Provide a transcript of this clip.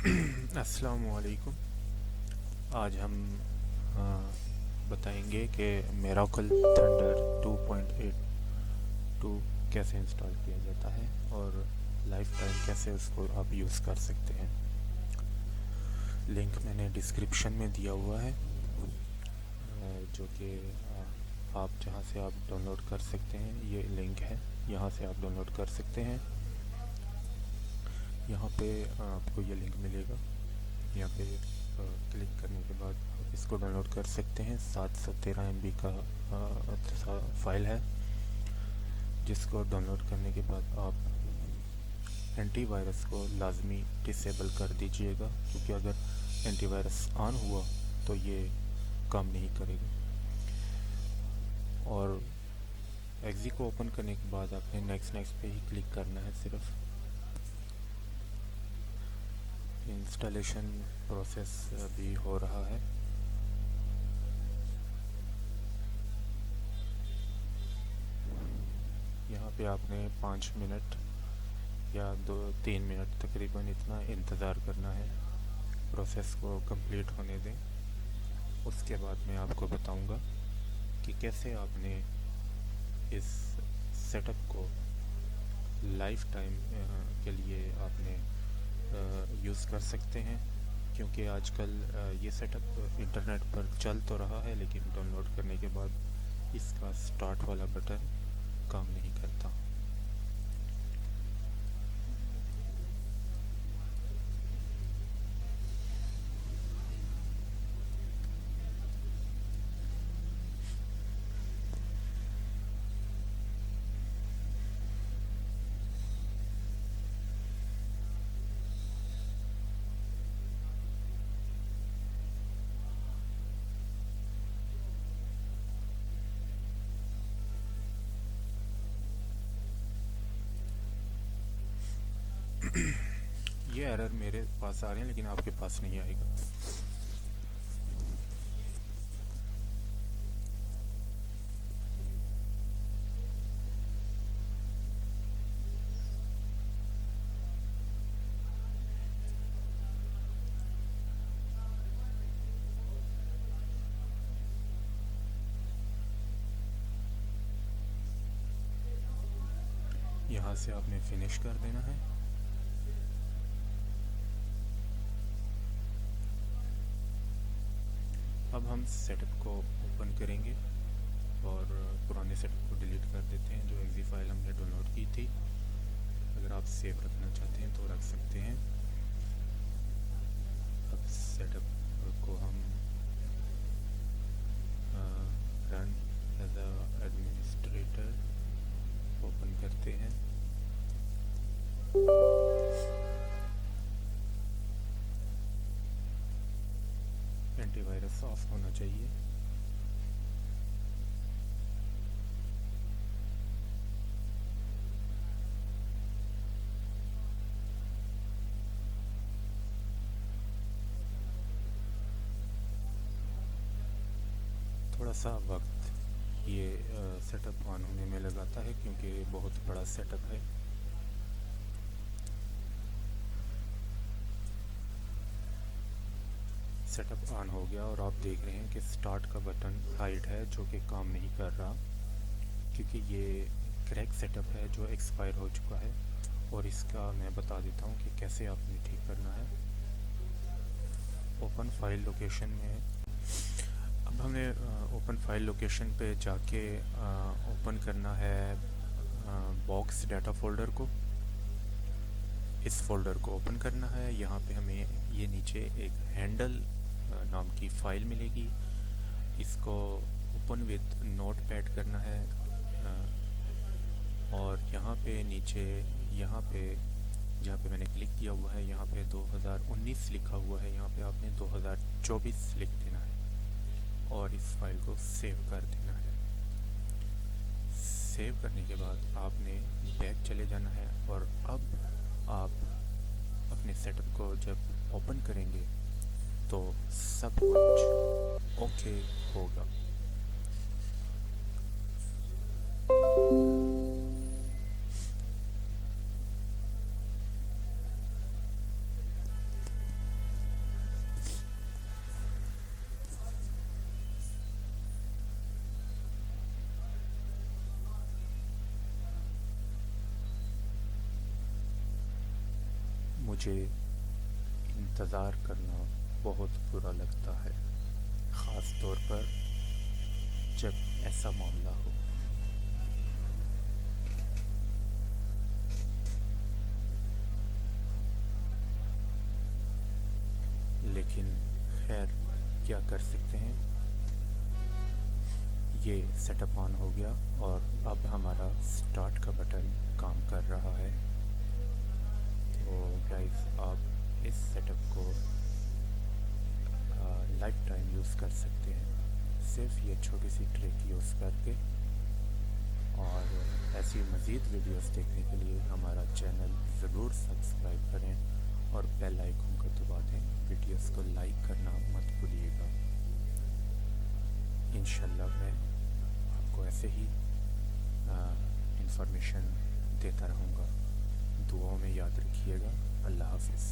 अस्सलाम वालेकुम। आज हम अ, बताएंगे कि मेराकल थंडर 2.82 कैसे इंस्टॉल किया जाता है और लाइफ टाइम कैसे उसको आप यूज़ कर सकते हैं। लिंक मैंने डिस्क्रिप्शन में दिया हुआ है, जो कि आप जहां से आप डाउनलोड कर सकते हैं। ये लिंक है, यहाँ से आप डाउनलोड कर सकते हैं। यहाँ पे आपको ये लिंक मिलेगा। यहाँ पे क्लिक करने के बाद आप इसको डाउनलोड कर सकते हैं। 713 MB का फाइल है, जिसको डाउनलोड करने के बाद आप एंटीवायरस को लाजमी डिसेबल कर दीजिएगा, क्योंकि अगर एंटीवायरस ऑन हुआ तो ये काम नहीं करेगा। और एक्जी को ओपन करने के बाद आपने नेक्स्ट पे ही क्लिक करना है। सिर्फ इंस्टॉलेशन प्रोसेस भी हो रहा है। यहाँ पे आपने 5 मिनट या 2-3 मिनट तकरीबन इतना इंतज़ार करना है। प्रोसेस को कंप्लीट होने दें। उसके बाद मैं आपको बताऊंगा कि कैसे आपने इस सेटअप को लाइफ टाइम के लिए आपने यूज़ कर सकते हैं। क्योंकि आजकल ये सेटअप इंटरनेट पर चल तो रहा है, लेकिन डाउनलोड करने के बाद इसका स्टार्ट वाला बटन काम नहीं करता। ये एरर मेरे पास आ रहे हैं, लेकिन आपके पास नहीं आएगा। यहाँ से आपने फिनिश कर देना है। अब हम सेटअप को ओपन करेंगे और पुराने सेटअप को डिलीट कर देते हैं, जो एक्जी फाइल हमने डाउनलोड की थी। अगर आप सेव रखना चाहते हैं तो रख सकते हैं। अब सेटअप को हम run as a administrator open करते हैं। एंटीवायरस ऑफ होना चाहिए। थोड़ा सा वक्त ये सेटअप ऑन होने में लगाता है, क्योंकि बहुत बड़ा सेटअप है। सेटअप ऑन हो गया और आप देख रहे हैं कि स्टार्ट का बटन हाइड है, जो कि काम नहीं कर रहा, क्योंकि ये क्रैक सेटअप है जो एक्सपायर हो चुका है। और इसका मैं बता देता हूँ कि कैसे आपने ठीक करना है। ओपन फाइल लोकेशन में अब हमें ओपन फाइल लोकेशन पे जाके ओपन करना है बॉक्स डाटा फोल्डर को। इस फोल्डर को ओपन करना है। यहाँ पे हमें ये नीचे एक हैंडल नाम की फ़ाइल मिलेगी। इसको ओपन विद नोटपैड करना है। और यहाँ पे नीचे, यहाँ पे जहाँ पे मैंने क्लिक किया हुआ है, यहाँ पे 2019 लिखा हुआ है। यहाँ पे आपने 2024 लिख देना है और इस फाइल को सेव कर देना है। सेव करने के बाद आपने बैक चले जाना है और अब आप अपने सेटअप को जब ओपन करेंगे तो सब कुछ ओके होगा। मुझे इंतज़ार करना बहुत बुरा लगता है, ख़ास तौर पर जब ऐसा मामला हो। लेकिन खैर, क्या कर सकते हैं। ये सेटअप ऑन हो गया और अब हमारा स्टार्ट का बटन काम कर रहा है। तो गाइस, आप इस सेटअप को लाइफ टाइम यूज़ कर सकते हैं, सिर्फ ये छोटी सी ट्रिक यूज़ करके। और ऐसी मज़ीद वीडियोस देखने के लिए हमारा चैनल ज़रूर सब्सक्राइब करें और बेल आइकन को दबा दें। वीडियोस को लाइक करना मत भूलिएगा। इंशाल्लाह मैं आपको ऐसे ही इंफॉर्मेशन देता रहूँगा। दुआओं में याद रखिएगा। अल्लाह हाफ़िज़।